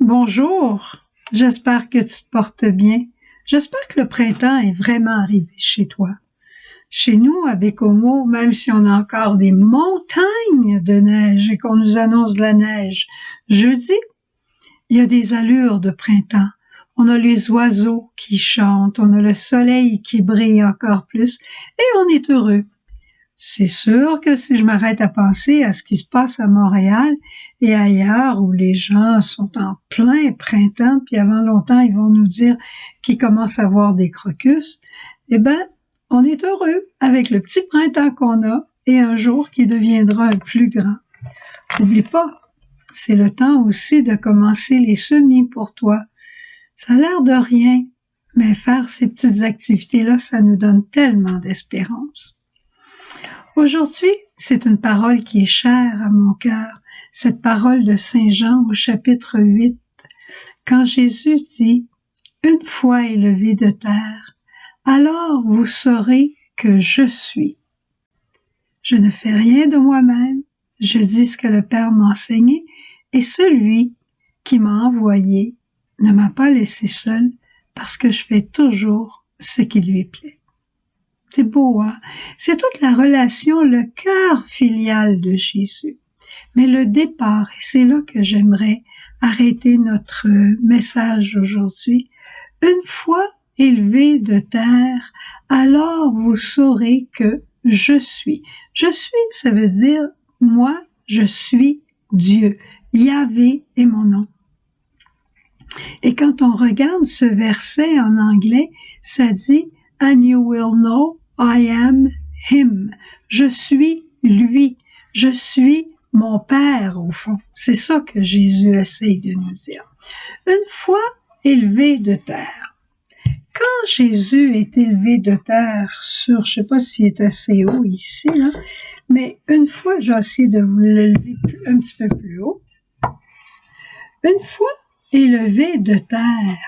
Bonjour, j'espère que tu te portes bien. J'espère que le printemps est vraiment arrivé chez toi. Chez nous, à Bécomo, même si on a encore des montagnes de neige et qu'on nous annonce de la neige jeudi, il y a des allures de printemps. On a les oiseaux qui chantent, on a le soleil qui brille encore plus et on est heureux. C'est sûr que si je m'arrête à penser à ce qui se passe à Montréal et ailleurs où les gens sont en plein printemps, puis avant longtemps ils vont nous dire qu'ils commencent à voir des crocus, eh ben, on est heureux avec le petit printemps qu'on a et un jour qui deviendra un plus grand. N'oublie pas, c'est le temps aussi de commencer les semis pour toi. Ça a l'air de rien, mais faire ces petites activités-là, ça nous donne tellement d'espérance. Aujourd'hui, c'est une parole qui est chère à mon cœur, cette parole de Saint Jean au chapitre 8, quand Jésus dit « Une fois élevé de terre, alors vous saurez que je suis. Je ne fais rien de moi-même, je dis ce que le Père m'a enseigné, et celui qui m'a envoyé ne m'a pas laissé seul, parce que je fais toujours ce qui lui plaît. » C'est beau, hein? C'est toute la relation, le cœur filial de Jésus. Mais le départ, et c'est là que j'aimerais arrêter notre message aujourd'hui, une fois élevé de terre, alors vous saurez que je suis. Je suis, ça veut dire, moi, je suis Dieu. Yahvé est mon nom. Et quand on regarde ce verset en anglais, ça dit « And you will know I am him ». Je suis lui. Je suis mon Père, au fond. C'est ça que Jésus essaye de nous dire. Une fois élevé de terre. Quand Jésus est élevé de terre sur, je sais pas s'il est assez haut ici, là, mais une fois, j'ai essayé de vous l'élever un petit peu plus haut. Une fois élevé de terre,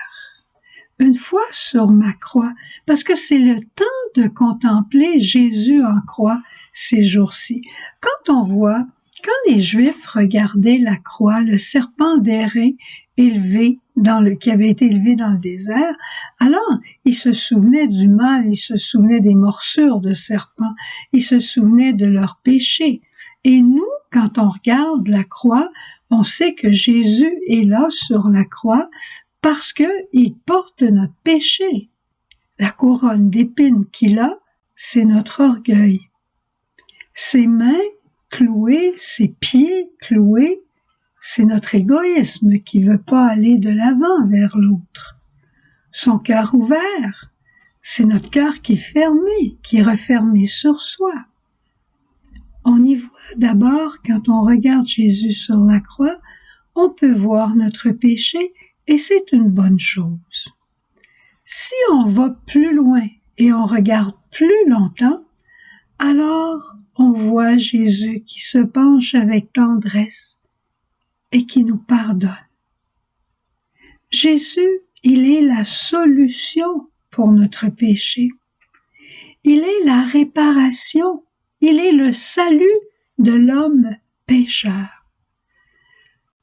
une fois sur ma croix, parce que c'est le temps de contempler Jésus en croix ces jours-ci. Quand on voit, quand les Juifs regardaient la croix, le serpent d'airain qui avait été élevé dans le désert, alors ils se souvenaient du mal, ils se souvenaient des morsures de serpent, ils se souvenaient de leurs péchés. Et nous, quand on regarde la croix, on sait que Jésus est là sur la croix parce qu'il porte notre péché. La couronne d'épines qu'il a, c'est notre orgueil. Ses mains clouées, ses pieds cloués, c'est notre égoïsme qui ne veut pas aller de l'avant vers l'autre. Son cœur ouvert, c'est notre cœur qui est fermé, qui est refermé sur soi. On y voit d'abord, quand on regarde Jésus sur la croix, on peut voir notre péché et c'est une bonne chose. Si on va plus loin et on regarde plus longtemps, alors on voit Jésus qui se penche avec tendresse et qui nous pardonne. Jésus, il est la solution pour notre péché. Il est la réparation. Il est le salut de l'homme pécheur.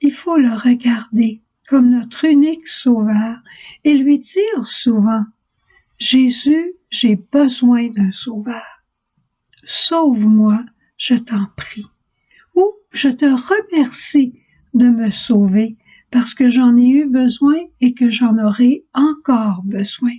Il faut le regarder comme notre unique sauveur et lui dire souvent « Jésus, j'ai besoin d'un sauveur. Sauve-moi, je t'en prie. » Ou « Je te remercie de me sauver parce que j'en ai eu besoin et que j'en aurai encore besoin. »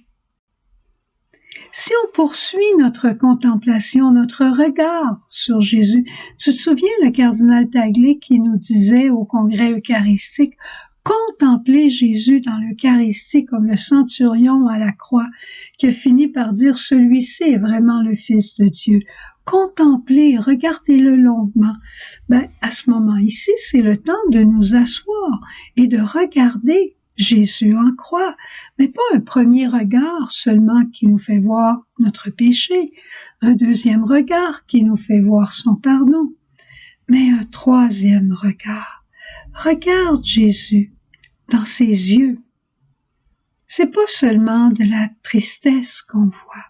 Si on poursuit notre contemplation, notre regard sur Jésus, tu te souviens le cardinal Tagle qui nous disait au congrès eucharistique « Contempler Jésus dans l'Eucharistie comme le centurion à la croix qui a fini par dire « Celui-ci est vraiment le Fils de Dieu ». Contempler, regardez-le longuement. À ce moment ici, c'est le temps de nous asseoir et de regarder Jésus en croix, mais pas un premier regard seulement qui nous fait voir notre péché, un deuxième regard qui nous fait voir son pardon, mais un troisième regard. Regarde Jésus dans ses yeux. C'est pas seulement de la tristesse qu'on voit,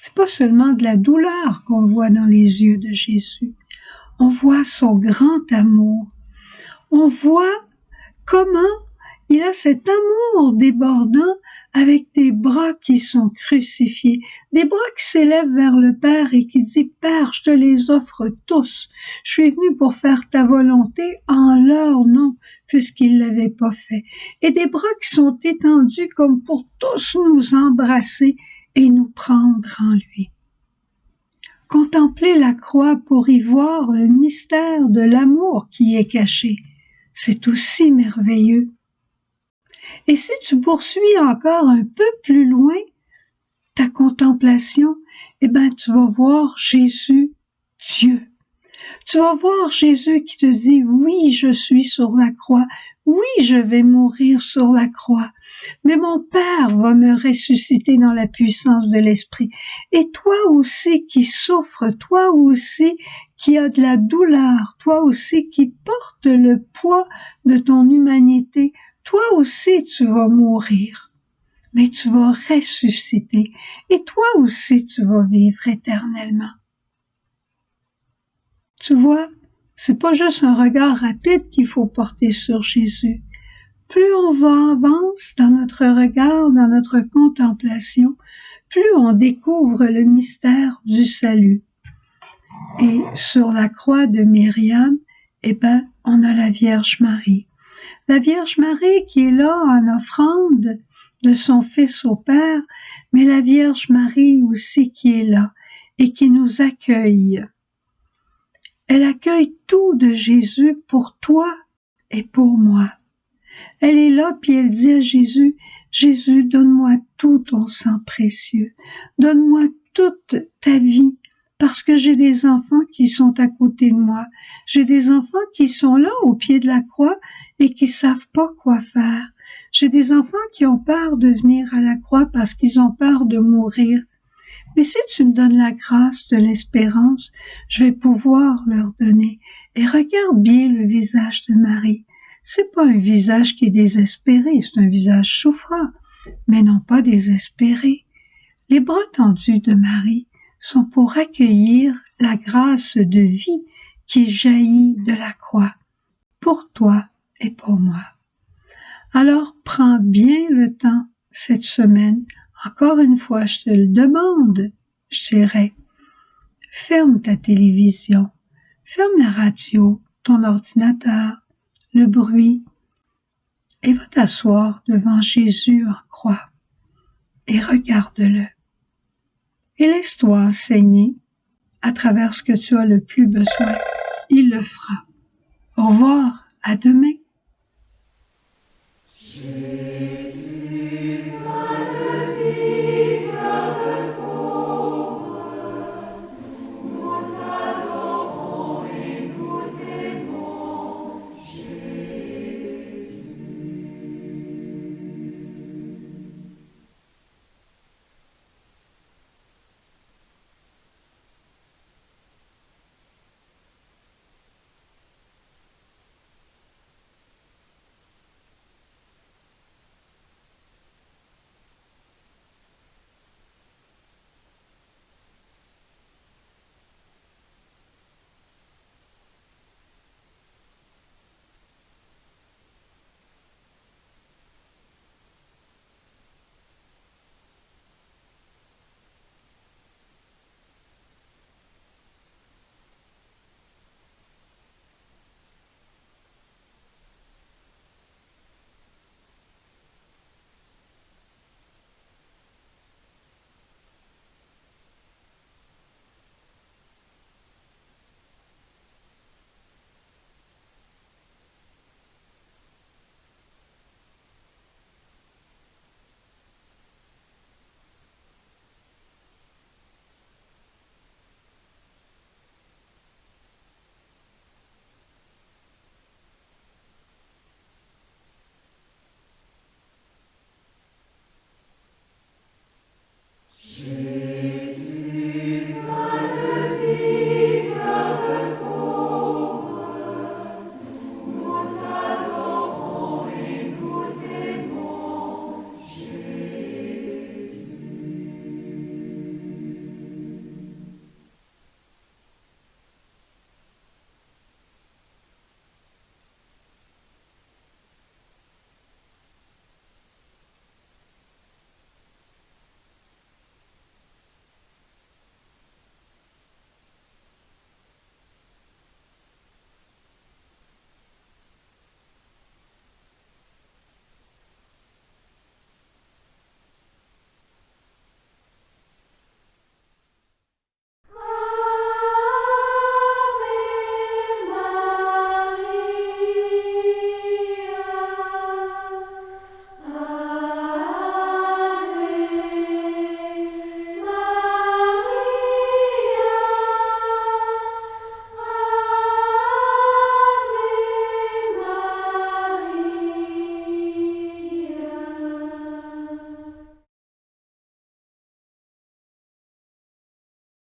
c'est pas seulement de la douleur qu'on voit dans les yeux de Jésus. On voit son grand amour. On voit comment Il a cet amour débordant avec des bras qui sont crucifiés, des bras qui s'élèvent vers le Père et qui disent « Père, je te les offre tous. Je suis venu pour faire ta volonté en leur nom, puisqu'il ne l'avait pas fait. » Et des bras qui sont étendus comme pour tous nous embrasser et nous prendre en lui. Contempler la croix pour y voir le mystère de l'amour qui y est caché, c'est aussi merveilleux. Et si tu poursuis encore un peu plus loin ta contemplation, eh ben, tu vas voir Jésus, Dieu. Tu vas voir Jésus qui te dit, oui, je suis sur la croix, oui, je vais mourir sur la croix, mais mon Père va me ressusciter dans la puissance de l'Esprit. Et toi aussi qui souffres, toi aussi qui as de la douleur, toi aussi qui portes le poids de ton humanité, toi aussi tu vas mourir, mais tu vas ressusciter et toi aussi tu vas vivre éternellement. Tu vois, c'est pas juste un regard rapide qu'il faut porter sur Jésus. Plus on avance dans notre regard, dans notre contemplation, plus on découvre le mystère du salut. Et sur la croix de Myriam, eh ben, on a la Vierge Marie. La Vierge Marie qui est là en offrande de son Fils au Père, mais la Vierge Marie aussi qui est là et qui nous accueille. Elle accueille tout de Jésus pour toi et pour moi. Elle est là, puis elle dit à Jésus, « Jésus, donne-moi tout ton sang précieux, donne-moi toute ta vie, parce que j'ai des enfants qui sont à côté de moi, j'ai des enfants qui sont là au pied de la croix et qui savent pas quoi faire. J'ai des enfants qui ont peur de venir à la croix parce qu'ils ont peur de mourir. Mais si tu me donnes la grâce de l'espérance, je vais pouvoir leur donner. Et regarde bien le visage de Marie. C'est pas un visage qui est désespéré, c'est un visage souffrant, mais non pas désespéré. Les bras tendus de Marie sont pour accueillir la grâce de vie qui jaillit de la croix, pour toi et pour moi. Alors prends bien le temps cette semaine. Encore une fois, je te le demande, je dirais, ferme ta télévision, ferme la radio, ton ordinateur, le bruit, et va t'asseoir devant Jésus en croix, et regarde-le. Et laisse-toi enseigner à travers ce que tu as le plus besoin. Il le fera. Au revoir, à demain.